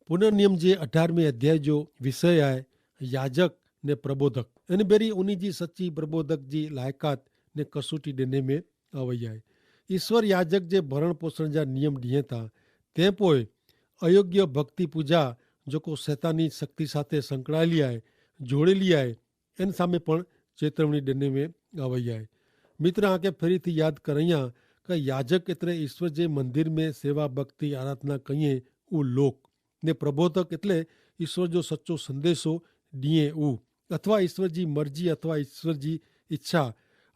पुनर्नियम जे 18वें अध्याय जो विषय है याजक ने प्रबोधक इन बेरी उन्हीं जी सच्ची प्रबोधक जी लायकात ने कसोटी देने में आवई है। ईश्वर याजक जे भरण पोषण जा नियम दिए था ते पोए अयोग्य भक्ति पूजा जो को शैतानी शक्ति साथे संकળાયેલી है जोड़ेली है एन सामे पण चेतवणी देने में आवई है। मित्र आके फरीथी याद करैया कि याजक एतरे ईश्वर जे मंदिर में सेवा भक्ति आराधना कहिए उ लोक ने प्रबोधक एटले ईश्वर जो सच्चो संदेशो दिए उ अथवा ईश्वर जी मर्जी अथवा ईश्वर जी इच्छा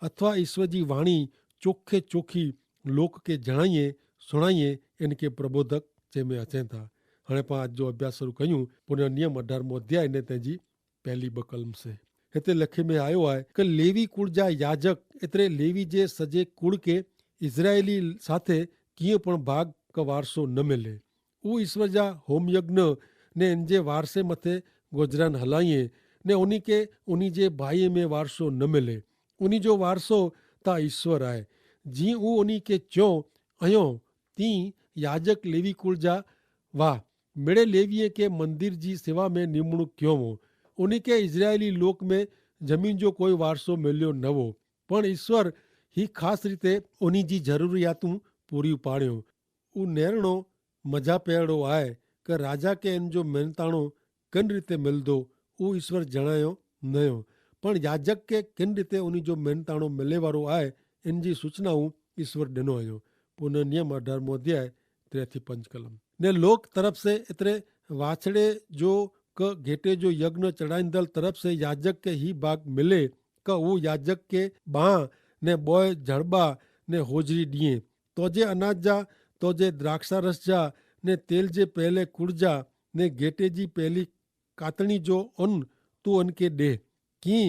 अथवा ईश्वर जी वाणी चोखे चोखी लोक के जणाइए सुनाइए इनके प्रबोधक जंहिंमें अचनि था। हाणे पाण अॼु जो अभ्यास शुरू कयूं पुनर्नियम 18मों अध्याय ने तंहिंजी पहली ॿ कलम से। हिते लिखे में आयो आहे कि लेवी कुळ जा याजक एतिरे लेवी जे सॼे कुळ के इज़राइली साथे कीअं पण भाग का वारसो न मिले। उ ईश्वर जा होम यज्ञ ने इन जे वारसे मथे गुजरान हलाइए ने उन्हीं के उन्हीं जे भाई में वारसो न मिले। उन्हीं जो वारसो ता ईश्वर आहे। जी उ उन्हीं के चो अयो ती याजक लेवी कुळ जा वाह मिड़े लेवीअ के मंदिर जी सेवा में निमणूक क्यों हो। उन्हीं के इज़राइली लोक में जमीन जो कोई वारसो मिलियो न हो पण ईश्वर ही खास रीते उन्हीं जी ज़रूरियातूं पूरी पाड़ियो। उ नेरणो मजा पेड़ो आहे कि राजा के इन जो मेहनताणो किन रीते मिलंदो उ ईश्वर जणायो न हो पण याजक के किन रीते उन्हीं जो मेहनताणो मिले वारो आहे इन जी सूचनाऊं ईश्वर ॾिनो हुयो। पुनर्नियम 18मों अध्याय 3 થી 5 कलम ने लोक तरफ से इतरे वाछड़े जो क घेटे जो यज्ञ चढ़ाईंदल तरफ से याजक के ही भाग मिले क वो याजक के बाह ने बोय जड़बा ने होजरी दिए तो जे अनाज जा तो जे द्राक्षा रस जा ने तेल जे पहले कुड़जा ने घेटे जी पहली कातणी जो उन तू उनके दे की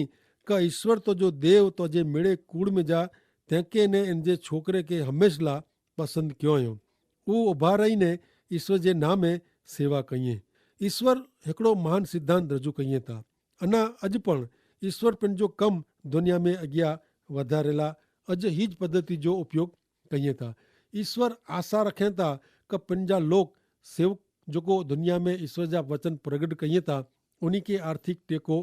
का ईश्वर तो जो देव तो जे मिड़े कूड़ में जा तंहिंके ने इन जे छोकरे के हमेशा पसंद क्यों हो। उ उभा रही ने ईश्वर जे नामे सेवा कईं। ईश्वर हिकिड़ो महान सिद्धांत रजू कईं था। अना अॼु पण ईश्वर पंहिंजो कम दुनिया में अॻियां वधारेला अॼु हीज पद्धति जो उपयोग कईं था। ईश्वर आशा रखें था कि पंहिंजा लोक सेवक जेको दुनिया में ईश्वर जा वचन प्रगट कईं था उन्हीं के आर्थिक टेको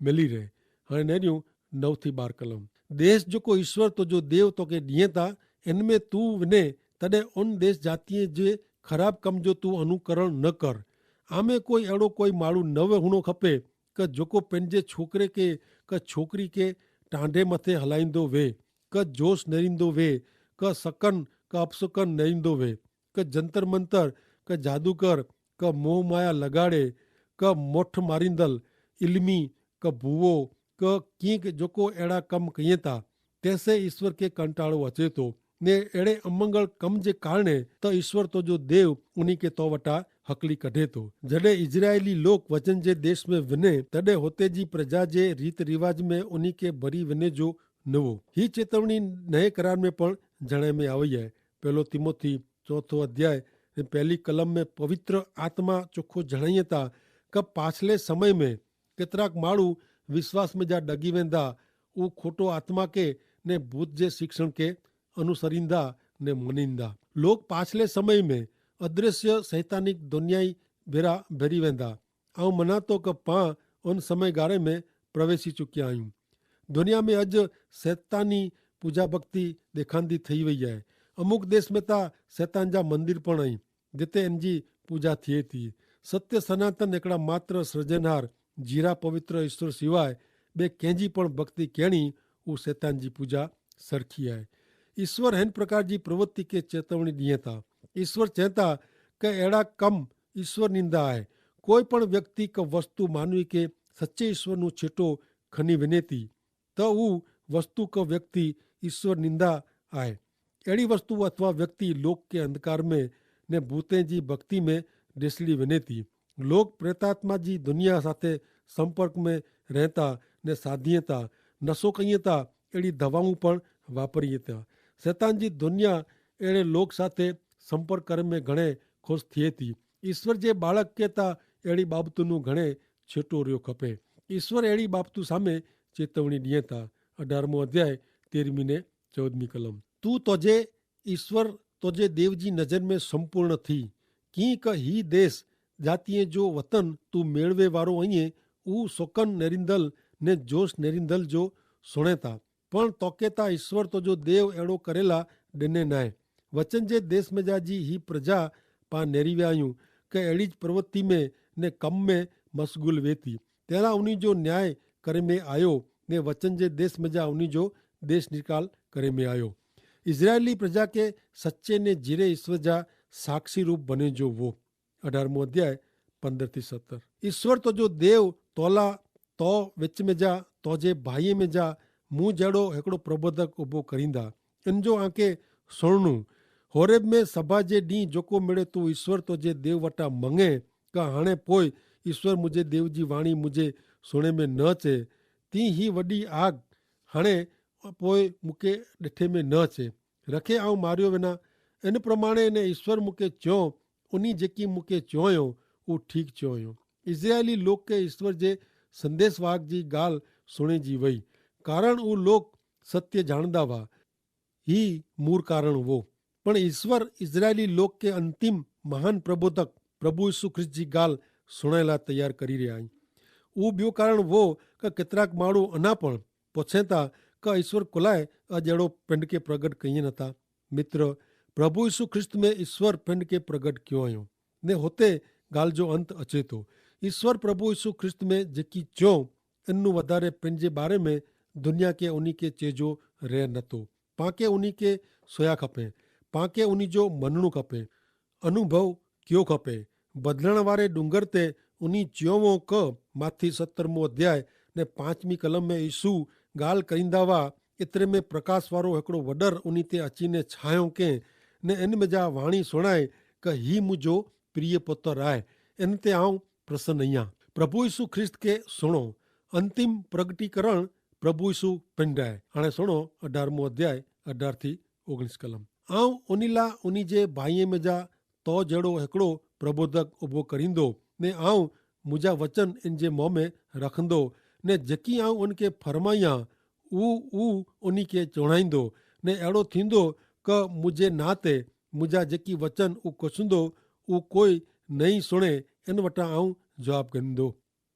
मिली रहे। हाणे नेरियूं 9 થી 12 कलम देश जेको ईश्वर तो जो देव तोखे ॾिए था इनमें तू वञे तॾहिं उन देश जातीअ जे ख़राब कम जो तू अनुकरण न कर। आमे कोई अहिड़ो कोई माण्हू न हुअणो खपे कि जेको पंहिंजे छोकिरे के क छोकिरी के टांडे मथे हलाईंदो वे क जोश नरींदो वे क सकन क अपसुकन नरींदो वे क जंतर मंतर क जादूगर क मोह माया लगाड़े क मोठ मारींदल इल्मी क भूवो क कीअं जेको अहिड़ा कम कईं था तंहिंसे ईश्वर के कंटाड़ो अचे थो ने अहिड़े अमंगल कम जे कारणे त ईश्वर तो जो देव उन्हीं के तो वटा हकली कढे थो। जॾहिं इजरायली लोक वचन जे देश में वञे तॾहिं हुते जी प्रजा जे रीत रिवाज में उन्हीं के भरी वञे जो न हो। ही चेतवणी नए करार में पण जणे में आई है। पहलो तिमोथी 4 अध्याय पहली कलम में पवित्र आत्मा चोखो जणाइए था कि पाछले समय में केतराक माण्हू विश्वास में जा डगी वेंदा उ खोटो आत्मा के ने भूत जे शिक्षण के अनुसरींदा ने मनींदा। लोग पाछले समय में अदृश्य सैतानिक दुनियाई भेरा भरी वेंदा। ऐं मना तो कि पां उन समय गारे में प्रवेशी चुकिया आहियूं। दुनिया में अॼु सैतानी पूजा भक्ति ॾेखांदी थी वई आहे। अमुक देश में ता सैतान जा मंदिर पण आहिनि जिते इन जी पूजा थिए थी। सत्य सनातन हिकिड़ा मात्र सृजनहार जीरा पवित्र ईश्वर सिवाय ॿिए कंहिंजी पण भक्ति कहिड़ी उहा सैतान जी पूजा सरखी आहे। ईश्वर हिन प्रकार जी प्रवृत्ति के चेतवणी ॾिए था। ईश्वर चवंदा कि अहिड़ा कम ईश्वर निंदा आहे। कोई पण व्यक्ति का वस्तु मानवी के सच्चे ईश्वर नु छेटो खनी वञे थी त उहा वस्तु का व्यक्ति ईश्वर निंदा आहे। अहिड़ी वस्तु अथवा व्यक्ति लोक के अंधकार में ने भूते जी भक्ति में ॾिसली वञे थी। लोक प्रेतात्मा जी दुनिया साथे संपर्क में रहता ने साधीअ था नशो कईं था अहिड़ी दवाऊं पण वापरीए था। शैतान जी दुनिया अहिड़े लोक साथे संपर्क करण में घणे ख़ुशि थिए थी। ईश्वर जे बालक के ता अहिड़ी बाबतुनि घणे छेटो रहियो खपे। ईश्वर अहिड़ी बाबतूं सामे चेतवणी ॾिए था। 18मों अध्याय 13 ने 14 कलम तू तुझे ईश्वर तुझे देव जी नज़र में संपूर्ण थी की क ही देश જાતિએ જો વતન તું મેળવે વારો અહીંયા ઉ સોકન નેરિંદલ ને જોશ નેરિંદલ જો સુણેતા પણ તોકેતા ઈશ્વર તો જો દેવ એડો કરેલા ડેને નાય વચન જે દેશ में जाजी ही प्रजा पा नेरीव्यायूं કે એડી જ પ્રવૃત્તિ में ने कम में मशगूल वेती तेरा उन्हीं जो न्याय करे में आयो ने वचन जे देश में जा उन्हीं जो देश निकाल करे में आयो। इजरायली प्रजा के सच्चे ने जीरे ईश्वर जा साक्षी रूप बने जो वो 18मो अध्याय 15-17। ईश्वर तो जो देव तोला तो विच में जा तो जे भाई में जा मुंह जड़ो एकड़ो प्रबोधक उभो करींदा इन जो आंके सुणनु होरेब में सभा जे डी जोको मिले तू ईश्वर तो जे देव वटा मंगे का हाणे पोइ ईश्वर मुझे देव जी वाणी मुझे सुने में न चे ती ही वडी आग हाणे पोइ मूंखे ॾिठे में न चे रखे आऊं मारियो विना इन प्रमाणे ने ईश्वर मूंखे चयो उनी जेकी मूंखे चयो उहो ठीकु चयो हुयो। इज़राइली लोक खे ईश्वर जे संदेशवाहक जी ॻाल्हि सुणिजी वई कारण उहो लोक सत्य जाणंदा हुआ ही मूर कारण वो पण ईश्वर इज़राइली लोक के अंतिम महान प्रबोधक प्रभु यीशु ख्रिस्त जी ॻाल्हि सुणण लाइ तैयार करी रहिया आहिनि। उहो ॿियो कारण वो कि केतिराक माण्हू अञा पण पुछनि था कि ईश्वर कुलाए अॼु अहिड़ो पिंड खे प्रगट कईं नथा। मित्र प्रभु यीशु ख्रिस्त में ईश्वर पिंड खे प्रगट कयो हुयो ने हुते ॻाल्हि जो अंत अचे थो। ईश्वर प्रभु यीशु ख्रिस्त में जेकी चयो इन वधारे पिंड जे बारे में दुनिया खे उन्ही खे चइजो रहे नथो। पांखे उन्ही खे सोया खपे पांखे उन्ही जो मञणो खपे अनुभव कयो खपे बदलण वारे डूंगर ते उन्ही चयोवो क माथी 17मो अध्याय ने 5वीं कलम में यीशु ॻाल्हि करींदा हुआ एतिरे में प्रकाश वारो हिकिड़ो वॾर उन्ही ते अची ने छायो कंहिं ने इन में जा वाणी सुणाए क ही मुंहिंजो प्रिय पुत्र आहे इन ते आऊं प्रसन्न आहियां। प्रभु यीशु ख्रिस्त खे सुणो अंतिम प्रगटीकरण प्रभु यीशु पिंड आहे। हाणे सुणो 18मो अध्याय 18-19 कलम आऊं उन्ही ला उन्ही जे भाईअ में जा तो जहिड़ो हिकिड़ो प्रबोधक उभो करींदो ने आऊं मुंहिंजा वचन इन जे मुंहं में रखंदो ने जेकी आऊं उनखे फरमायां ऊ उन्ही खे चोणाईंदो ने अहिड़ो थींदो क मुंहिंजे नां ते मुंहिंजा जेकी वचन ऊ कुछंदो ऊ कोई नहीं सुणे इन वटां आऊं जवाबु ॾींदो।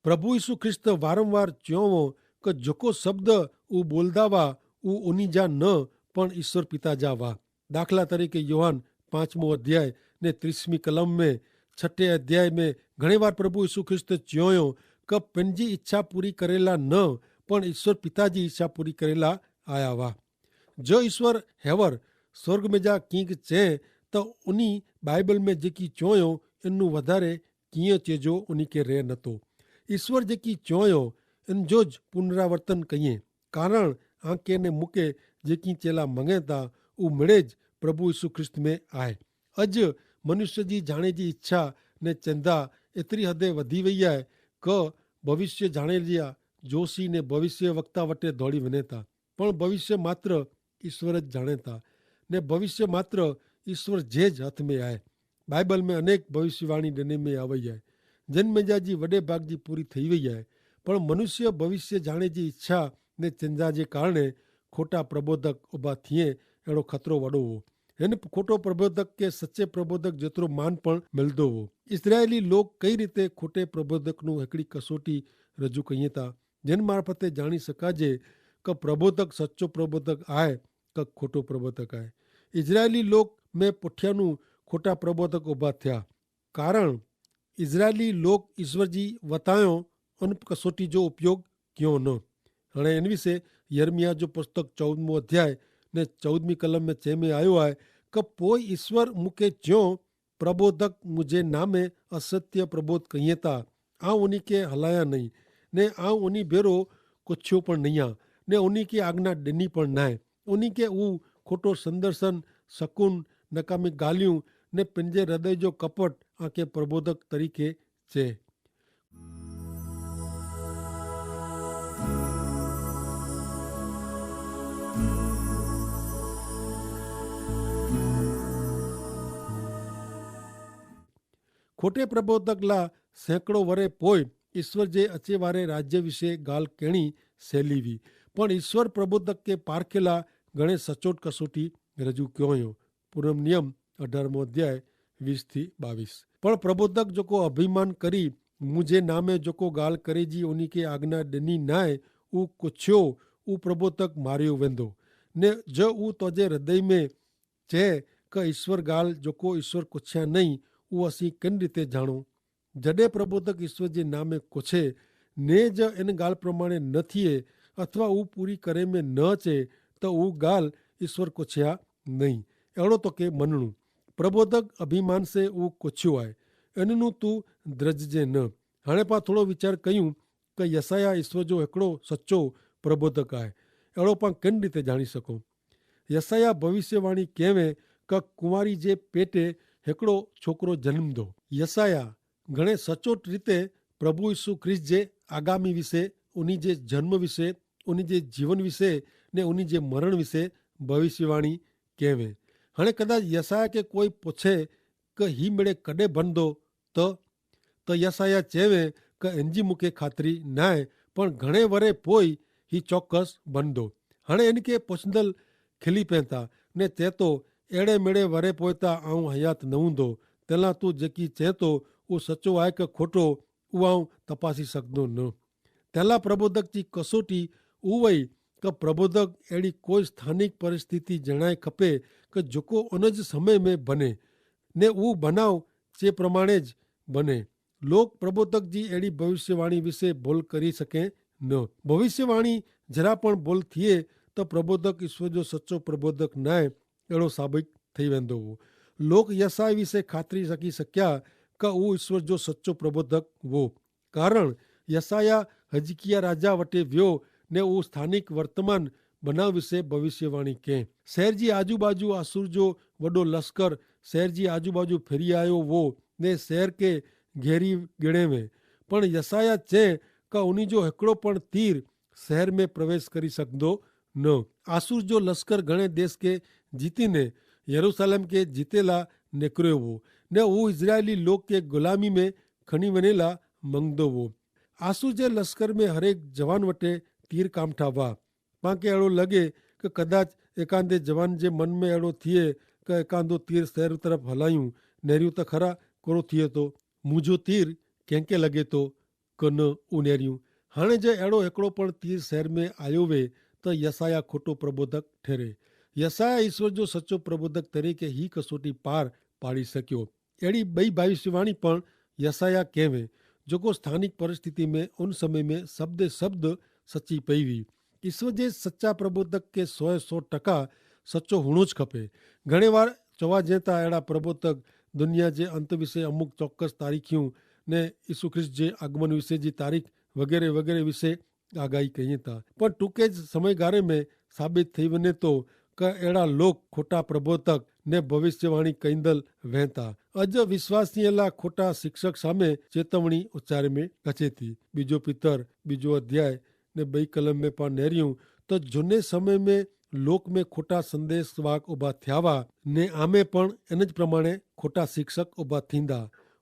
प्रभु यीशु ख्रिस्त वारंवार चयो हो कि जेको शब्द ऊ बोलदा हुआ ऊ उन्ही जा न पण ईश्वर पिता जा हुआ। दाख़िला तरीके योहान 5मो अध्याय ने 30वीं कलम में 6 अध्याय में घणे बार प्रभु यीशु ख्रिस्त चयो हो कि पंहिंजी इच्छा पूरी करेला न पण ईश्वर पिता जी इच्छा पूरी करेला आया हुआ। जो ईश्वर हेवर स्वर्ग में जा कींक चए त उन्ही बाइबल में जेकी चयो इनू वधारे कीअं चइजो उन्ही खे रहे नथो। ईश्वर जेकी चयो इन जो ज पुनरावर्तन कईं कारण आंके ने मूंखे जेकी चेला मंगे था ऊ मिड़ेज प्रभु यीशु ख्रिस्त में आहे। अॼु मनुष्य जी जाणे जी इच्छा ने चिंता एतिरी हदे वधी वई आहे क भविष्य जाणे जी जोशी ने भविष्य वक्ता वटे दौड़ी वञे था पण भविष्य मात्र ईश्वर ज जाणे था ने भविष्य मात्र ईश्वर जे ज हथ में आहे। बाइबल में अनेक भविष्यवाणी ॾिने में आ वई आहे जिन में जा जी वॾे भाग जी पूरी थी वई आहे पण मनुष्य भविष्य जाणे जी इच्छा ने चिंता जे कारणे खोटा प्रबोधक उभा थिए अहिड़ो खतरो वॾो हो। हिन खोटो प्रबोधक के सच्चे प्रबोधक जेतिरो मान पण मिलंदो हो। इज़राइली लोग कई रीते खोटे प्रबोधकનું हिकिड़ी कसोटी रजू कईं था जिन मार्फते जाणी सघाजे कि प्रबोधक सच्चो प्रबोधक आहे कि खोटो प्रबोधक आहे। इज़राइली लोक में पुठियाનું खोटा प्रबोधक उभा थिया कारण इज़राइली लोक ईश्वर जी वतायो उन कसोटी जो उपयोग कयो न। हाणे इन विषय यर्मिया जो पुस्तक 14मो अध्याय ने 14वीं कलम में चए में आयो आहे कि पोइ ईश्वर मूंखे चयो प्रबोधक मुझे नामे असत्य प्रबोध कईं था आऊं उन्ही खे हलाया नहीं ने आऊं उन्ही भेरो कुछियो पण नहीं आ ने उन्ही खे आज्ञा ॾिनी पण नाहे उन्ही खे उहो खोटो संदर्शन सकून नकामी ॻाल्हियूं ने पंहिंजे हृदय जो कपट आंखे प्रबोधक तरीक़े चए। खोटे प्रबोधक ला सैकड़ो वरे पोइ ईश्वर जे अचे वारे राज्य विषय ॻाल्हि कहिड़ी सैली हुई पण ईश्वर प्रबोधक के पारखे ला घणे सचोट कसोटी रजू कयो हुयो। पूरम नियम 18मो अध्याय 20-22। पण प्रबोधक जोको अभिमान करी मुझे नामे जोको गाल करे जी उन्हीं के आज्ञा ॾिनी नाए ऊ कुछियो ऊ प्रबोधक मारियो वेंदो ने जो ऊ तोजे हृदय में चए क ईश्वर गाल जोको ईश्वर कुछिया नहीं ऊ असी किन रीते जाणो। जॾहिं प्रबोधक ईश्वर जे नामे कुछे ने ज इन गाल प्रमाणे न थिए अथवा ऊ पूरी करे में न अचे त ऊ गाल ईश्वर कुछिया नहीं अहिड़ो तोखे मञणो। प्रबोधक अभिमान से ऊ कुछियो आहे इननू तू द्रजजे न। हाणे पाण थोरो वीचार कयूं क यसाया ईश्वर जो हिकिड़ो सचो प्रबोधक आहे अहिड़ो पाण किन रीते जाणी सघूं। यसाया भविष्यवाणी कयवे क कुंवारी जे पेटे हिकिड़ो छोकिरो जन्मदो। यसाया घणे सचोट रीते प्रभु यीशु ख्रिस्त जे आगामी विषय उन्हीं जे जन्म विषय उन्हीं जे जीवन विषय ने उन्हीं जे मरण विषय भविष्यवाणी कयवे। हाणे कदाच यसाया के कोई पुछे क ही मेड़े कॾहिं बनदो त यसाया चवे क इंजी मूंखे ख़ातिरी न आहे पण घणे वरे पोइ ही चौकस बनदो। हाणे इनके पुछंदल खिली पवनि था ने चए थो अहिड़े मेड़े वरे पोइ त आऊं हयात न हूंदो तेला तूं जेकी चए थो उहो सचो आहे क खोटो उहो आऊं तपासी सघंदो न। तेला प्रबोधक जी कसोटी उहा ई क प्रबोधक अहिड़ी कोई स्थानिक परिस्थिति जणाए खपे क जेको उन जे समय में बने ने उहो बनाव जे प्रमाणे ज बने। लोक प्रबोधक जी अहिड़ी भविष्यवाणी विषय भूल करी सके न। भविष्यवाणी जरा पण भूल थिए त प्रबोधक ईश्वर जो सचो प्रबोधक न आहे अहिड़ो साबित थी वेंदो हो। लोक यसाया विषय ख़ातिरी रखी सकिया क उहो ईश्वर जो सचो प्रबोधक हो कारण यसाया हिजकिया राजा वटि वियो ने उहो स्थानिक वर्तमान बनाव विषय भविष्यवाणी कयईं। शहर जी आजू बाजू असुर जो वॾो लश्कर शहर जी आजू बाजू फिरी आयो हो ने शहर के घेरी गिणे में पण यसाया चए क उन्हीं जो हिकिड़ो पण तीर शहर में प्रवेश करी सघंदो न। आसुर जो लश्कर घणे देश के जीतीने यरूशलेम के जीतेला निकिरियो हो ने उहो इज़राइली लोक के गुलामी में खणी वञे ला मंगदो हो। आसुर जे लश्कर में हरेक जवान वटि तीर कामठा हुआ। पाण खे अहिड़ो लॻे कि कदाच एकांदे जवान जे मन में अहिड़ो थिए क एकांदो तीर शहर तरफ़ हलायूं नेरियूं त खरा कोड़ो थिए थो मुंहिंजो तीर कंहिंखे लॻे थो क न उनेरियूं। हाणे जे अहिड़ो हिकिड़ो पण तीर शहर में आयो वे त यसाया खोटो प्रबोधक ठहरे। यसाया ईश्वर जो सचो प्रबोधक तरीक़े ही कसोटी पार पाड़ी सकियो। अहिड़ी ॿई भविष्यवाणी पण यसाया कयवे जेको स्थानिक परिस्थिति में उन समय में शब्द सची पई हुई। ईश्वर जे सच्चा प्रबोधक के 100% सचो हुअणो ज खपे। घणे बार चवाजे था अहिड़ा प्रबोधक दुनिया जे अंत विषय अमुक चौकस तारीख़ियूं ने यीशु ख्रिस्त जे आगमन विषय जी तारीख़ वग़ैरह वग़ैरह विषय आगाही कयूं था पर टूके समय गारे में साबित थी वञे थो क अहिड़ा लोग खोटा प्रबोधक ने भविष्यवाणी कईंदल वह था। अॼु विश्वासीअ लाइ खोटा शिक्षक सामे चेतवणी उचारे में अचे थी। बीजो पितर बीजो अध्याय ने ॿई कलम में पाण नेरियूं त झूने समय में लोक में खोटा संदेश वाक उभा थिया हुआ ने आमे पण इन ज प्रमाणे खोटा शिक्षक उभा थींदा।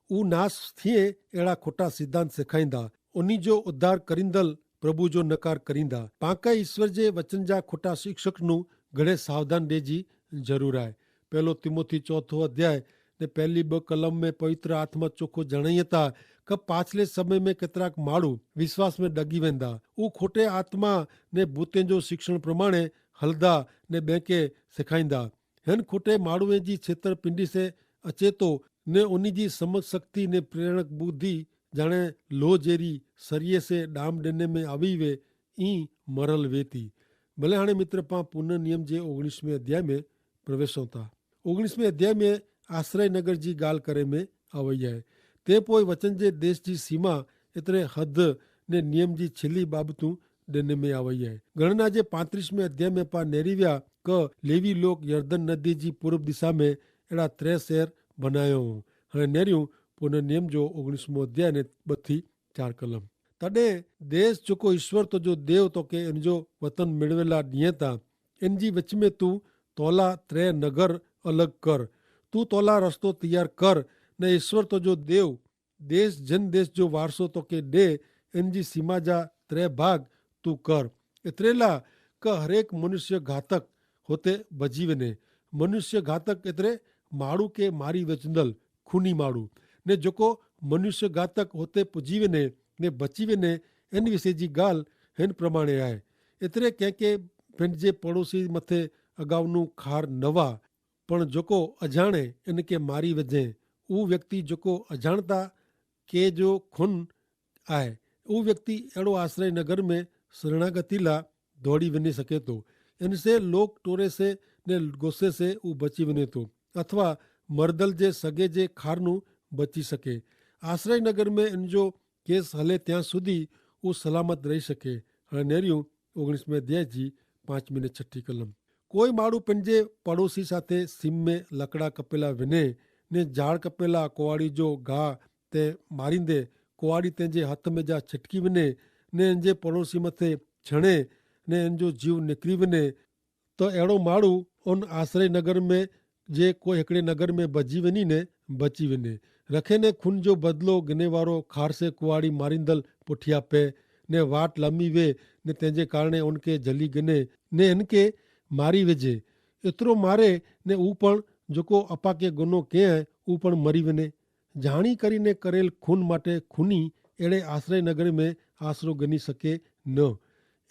ऊ नाश थिए अहिड़ा खोटा सिद्धांत सेखारींदा उन्हीं जो उद्धार करींदल प्रभु जो नकार करींदा। पाक ईश्वर जे वचन जा खोटा शिक्षक नु घणे सावधान ॾे जी ज़रूर आहे। पहलो तिमोथी 4 अध्याय ने पहली 2 कलम में पवित्र आत्मा चोखो जणाई था क पाछले समय में केतिरा माण्हू विश्वास में डगी वेंदा। ऊ खोटे आत्मा ने भूतनि जो शिक्षण प्रमाणे हलदा ने ॿिए खे सेखारींदा। हिन खोटे माण्हूअ जी छेतरपिंडी से अचे थो ने उन्हीं जी समझ शक्ति ने प्रेरणक बुद्धि जाने लो जेरी सरिये से डाम ॾिने में आवी वे ई मरल वेती। भले हाणे मित्र पां पुनः नियम जे 19वें अध्याय में प्रवेशूं था। 19वें अध्याय में आश्रय नगर जी ॻाल्हि करे में आवई आहे। ते पोइ वचन जे देश जी सीमा एतिरे हद ने नियम जी छिली बाबतूं ॾिने में आवई आहे। गणना जे 35वें अध्याय में पां नेरी विया क लेवी लोग यर्दन नदी जी पूर्व दिशा में अहिड़ा 3 शहर बनायो हो। हाणे नेरियूं पुनः नियम जो 19वां अध्याय ने 2-4 कलम। तॾहिं देश जेको ईश्वर तुंहिंजो देव तोखे इन जो वतन मिड़वेला ॾिए था इन जी विच में तूं तोला 3 नगर अलॻि कर। तूं तोला रस्तो तैयार कर ने ईश्वर तुंहिंजो देव देश जिन देश जो वारसो तोखे ॾे इन जी सीमा जा 3 भाग तूं कर। एतिरे लाइ क हरेक मनुष्य घातक हुते भॼी वञे। मनुष्य घातक एतिरे माण्हू खे मारी विझंदल खूनी माण्हू ने जेको मनुष्य घातक हुते पुॼी वञे ने बची वञे, इन विषय जी ॻाल्हि हिन प्रमाणे आहे। एतिरे कंहिंखे पंहिंजे पड़ोसी मथे अगाउनू खार न वा, पण जेको अजाणे इन खे मारी वञे, उहो व्यक्ति जेको अजाणता के जो खून आहे, उहो व्यक्ति अहिड़ो आश्रय नगर में शरणागति लाइ दौड़ी वञी सघे थो। इनसे लोक टोरे से ने गुस्से से उहो बची वञे थो, अथवा मर्दल जे सॻे जे खारनू बची सघे। आश्रय नगर में इन जो केस हले ત્યાં સુધી उहो सलामत रही सघे। हाणे नेरियूं 19 अध्याय जी 5 ने 6 कलम। कोई माण्हू पंहिंजे पड़ोसी साथे सीम में लकड़ा कपेला विने ने झाड़ कपेला कुआड़ी जो गाह ते मारींदे कुआड़ी तंहिंजे हथ में जा छिटकी वञे ने इन जे पड़ोसी मथे छणे ने इन जो जीव निकिरी वञे, त अहिड़ो माण्हू उन आश्रय नगर में जे कोई हिकिड़े नगर में भॼी वञी ने बची वञे। रखे ने खून जो बदिलो गिने वारो खार से कुआड़ी मारींदल पुठिया पे ने वाट लंबी वे ने तंहिंजे कारणे उनखे जली गिने ने इनखे मारी विझे। एतिरो मारे ने हू पण जेको अपा के गुनो कयईं हू पण मरी वञे। जाणी કરીને કરેલ ખૂન માટે ખૂની એડે આશ્રય નગર में આશરો ગણી શકે ન।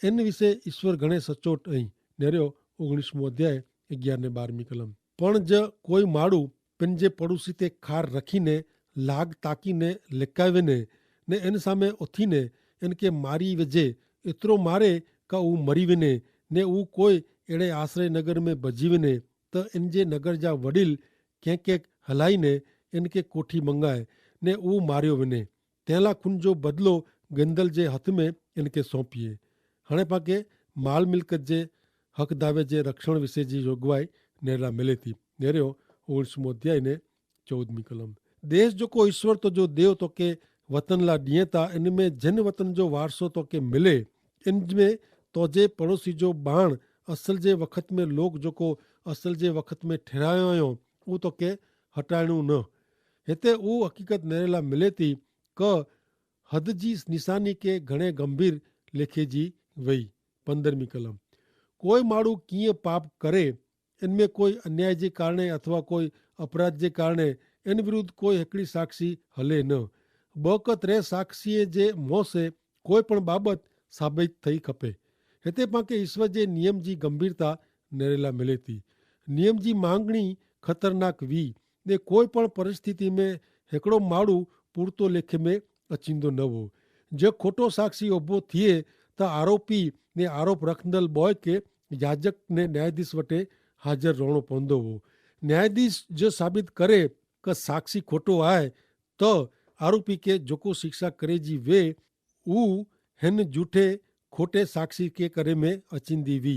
इन વિશે ઈશ્વર ઘણે સચોટ અહીં નેર્યો 19મો અધ્યાય 11 ને 12મી કલમ। પણ જ કોઈ માળું पंहिंजे पड़ोसी ते खार रखीने लाग ताकीने लिकाए ने इन सामे उथीने इनके मारी विझे। एतिरो मारे का ऊ मरी वञे ने ऊ कोई अहिड़े आश्रय नगर में भॼी वञे त इन जे नगर जा वडील कंहिंखे हलाईने इनके कोठी मंगाए ने ऊ मारियो वञे। तंहिं लाइ खून जो बदिलो गिंदल जे हथ में इनके सौंपीए। हाणे पाके माल मिल्कत जे हक़ दावे जे रक्षण विषय जी जोगवाई नेरा मिले थी। नेरियो 19मो अध्याय ने 14મી कलम। देश जेको ईश्वर तो जो देव तोखे वतन लाइ ॾिए था, इन में जिन वतन जो वारसो तोखे मिले, इन में तोजे पड़ोसी जो बाण असल जे वक़्त में लोग जेको असल जे वक़्त में ठहिरायो आहियो उहो तोखे हटाइणो न। हिते उहो हक़ीक़त नेरे लाइ मिले थी क हद जी निशानी के घणे गंभीर लिखे जी वई। 15મી कलम। कोई माण्हू कीअं पाप करे, इनमें कोई अन्याय जे कारणे अथवा कोई अपराध जे कारणे इन विरुद्ध कोई हिकिड़ी साक्षी हले न। ॿ क 3 साक्षीअ जे मुंहं से कोई पण बाबत साबित थई खपे। हिते पाके ईश्वर जे नियम जी गंभीरता नेरे लाइ मिले थी। नियम जी मांगणी ख़तरनाक हुई ने कोई पण परिस्थिति में हिकिड़ो माण्हू पूरतो लेखे में अचींदो न हो। जो खोटो साक्षी उभो थिए त आरोपी ने आरोप रखंदल बॉय के याजक ने न्यायाधीश वटे हाज़िर रहणो पवंदो हो। न्यायाधीश जो साबित करे क साक्षी खोटो आहे त आरोपी के जेको शिक्षा करे जी वे ऊ हिन झूठे खोटे साक्षी के करे में अचींदी हुई।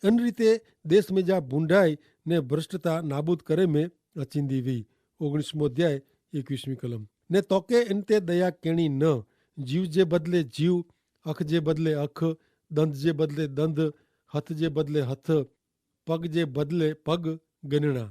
इन रीते देश में जा बूंडाई ने भ्रष्टता नाबूद करे में अचींदी हुई। 19मो अध्याय 21મી कलम। ने तोके इन ते दया कहिणी न। जीव जे बदले जीव, अख जे बदले अख, दंद जे बदले दंद, हथ जे बदले हथ, पग जे बदले पग गिनणा।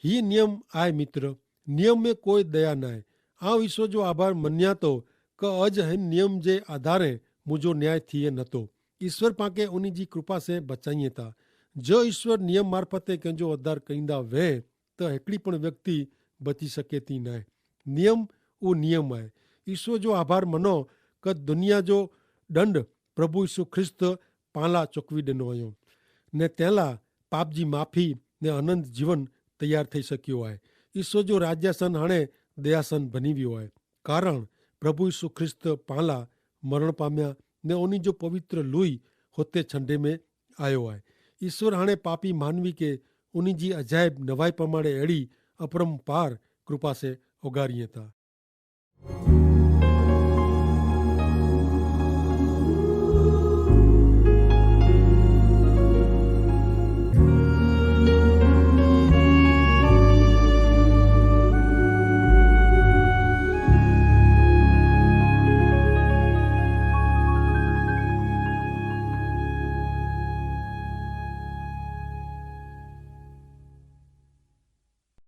ही नियम आहे मित्र। नियम में कोई दया न आहे। आउं ईश्वर जो आभार मञियां थो क अॼु हिन नियम जे आधारे मुंहिंजो न्याय थिए नथो। ईश्वर पाके उन जी कृपा से बचाईं था। जो ईश्वर नियम मार्फते कंहिंजो उद्धार कईंदा वे त हिकिड़ी पण व्यक्ति बची सके थी न। नियम उहो नियम आहे। ईश्वर जो आभार मनो क दुनिया जो दंड प्रभु यीशु ख्रिस्त पाला चुकवी ॾिनो हुयो ने तंहिं लाइ पाप जी माफ़ी ने आनंद जीवन तैयार थी सघियो आहे। ईश्वर जो राज्यासन हाणे दयासन बनी वियो आहे। कारण प्रभु यीशु ख्रिस्त पाला मरण पामिया ने उन जो पवित्र लुई हुते छंडे में आयो आहे। ईश्वर हाणे पापी मानवी के उन जी अजायब नवाई प्रमाणे अहिड़ी अपरंपार कृपा से उगारीअ था।